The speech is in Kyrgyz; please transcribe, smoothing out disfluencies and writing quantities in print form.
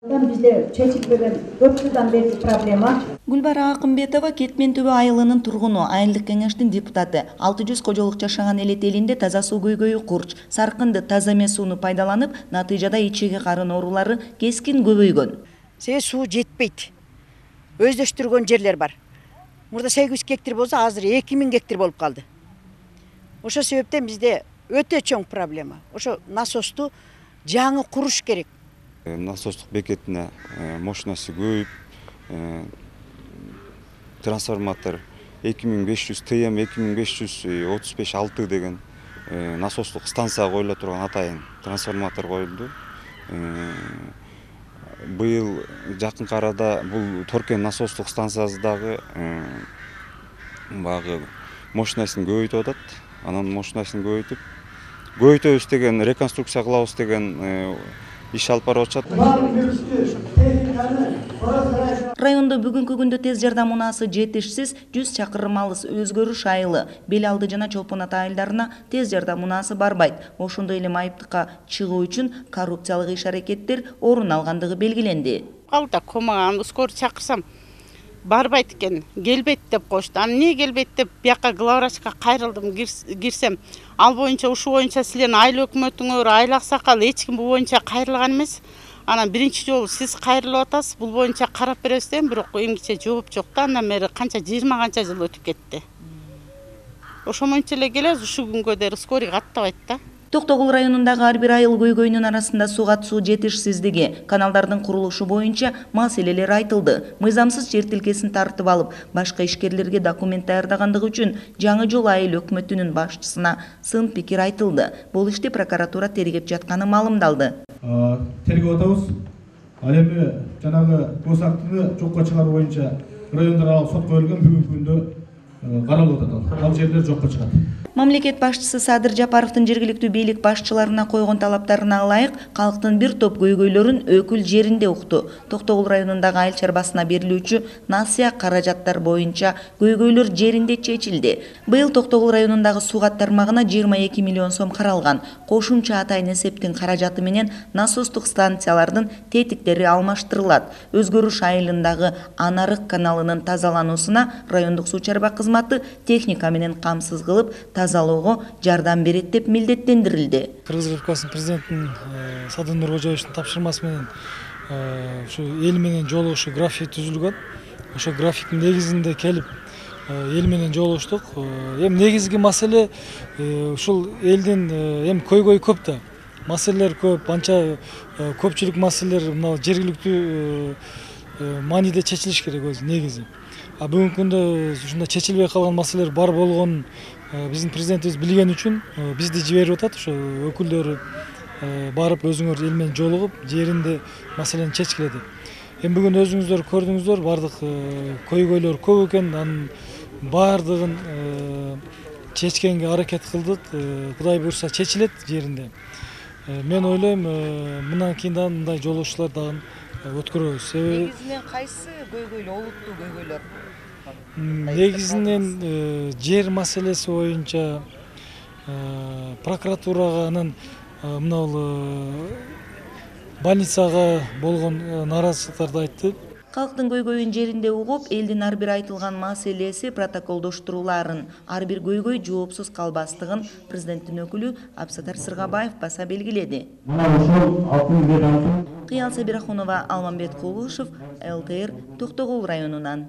Bizde çeşitli köprüden beri problema. Гүлбара Акымбетова Кетмен түбү айылынын тургуну, айылдык кеңештин депутаты. 600 кожолук жашаган элет элинде таза суу көйгөйү курч. Саркынды таза эмес сууну пайдаланып, натыйжада ичеги карын оорулары кескин көбөйгөн. Себеби суу жетпейт. Өздөштүргөн жерлер бар. Мурда 800 гектар болсо, азыр 2000 гектар болуп калды. Ошо себептен бизде өтө чоң проблема. Ошо насосту жаңы куруш керек. Насостук бекетине мощности көбөйүп, трансформатор 2500 ТМ 2535-6 деген насостук станция коюла турган атайын трансформатор коюлду. Быйыл жакынкы арада бул Торкен насостук станциясы дагы багы мощностун көбөйтүп атат. Анан мощностун көбөйтөбүз деген, реконструкция кылабыз деген иш алып барып атышат. Райондо бүгүнкү күндө тез жардам унаасы жетишсиз 100 чакырым алыс Өзгөрүш айылы, Бел алды жана Чолпон ата айылдарына тез жардам унаасы барбайт. Ошондой эле майыптыкка чыгуу үчүн коррупциялык иш-аракеттер орун алгандыгы белгиленди. Алда комаган скоро чакырсам барбайт экен, келбейт деп кошту. Аны эмне келбейт деп бияка главврачка кайрылдым, кирсем, ал боюнча ушу боюнча силердин айыл өкмөтүңөр, айыл аксакал эч ким бул боюнча кайрылган эмес. Анан биринчи жолу сиз кайрылып атасыз, бул боюнча карап беребиз дедим, бирок эмгиче жооп жок да. Андан бери канча 20 канча жыл өтүп кетти. Ошо боюнча эле келебиз, ушу күнгө дейин скорый каттабайт да. Токтогул районундагы ар бир айыл көйгөйүнүн арасында суга суу жетишсиздиги, каналдардын курулушу боюнча маселелер айтылды. Мыйзамсыз жер тилкесин тартып алып, башка ишкерлерге документ даярдагандыгы үчүн Жаңы Жол айыл өкмөтүнүн башчысына сын пикир айтылды. Бул ишти прокуратура тергеп жатканы маалымдалды. Тергеп атабыз. Ал эми жанагы көз актыны жокко чыгаруу боюнча райондаралык сотко берилген, бүгүнкү күндө каралып атат. Ал жерлер жокко чыгат. Мамлекет башчысы Садыр Жапаровдун жергиликтүү бийлик башчыларына койгон талаптарына ылайык калктын бир топ көйгөйлөрүн өкүл жеринде укту. Токтогул районундагы айыл чарбасына берилүүчү насыя каражаттар боюнча көйгөйлөр жеринде чечилди. Быйыл Токтогул районундагы суугат тармагына 22 миллион сом каралган. Кошумча атайын эсептин каражаты менен насостук станциялардын тетиктери алмаштырылат. Өзгөрүш айылындагы Анарык каналынын тазалануусуна райондук суу чарба кызматы техника менен камсыз кылып тазалоого жардам берет деп милдеттендирилди. Кыргыз Республикасынын президентинин Садыр Нуркожоевичтин тапшырмасы менен ушу эл менен жолугушуу график түзүлгөн. Ошо графиктин негизинде келип эл менен жолугуштук. Эми негизги маселе ушул элдин эми көйгөйү көп да. Маселелер көп, анча көпчүлүк маселелер мына жергиликтүү мааниде чечилиш керек өзү негизи. Бүгүнкү күндө ушундай чечилбей калган маселелер бар болгонун биздин президентибиз билген үчүн бизди жиберип атат. Ошо өкүлдөр барып өзүңөр эл менен жолугуп, жеринде маселени чечкиле деп. Эми бүгүн өзүңүздөр көрдүңүздөр, бардык көйгөйлөр көп экен, анын бардыгын чечкенге аракет кылдык. Кудай буйрса чечилет жеринде. Мен ойлойм, мындан кийин да мындай жолугушуулар дагы өткөрөбүз. Негизинен кайсы көйгөйлөр, олуттуу көйгөйлөр? Негизинен жер маселеси боюнча прокуратурага анан мына больницага болгон наразычылыктарды айтты. Калктын көйгөйүн жеринде угуп, элдин ар бир айтылган маселеси протоколдоштуруларын, ар бир көйгөй жоопсуз калбастыгын президенттин өкүлү Абсатар Сыргабаев баса белгиледи. Кыял Сабирахунова, Алмамбет Кулушев, ЛТР, Токтогул районунан.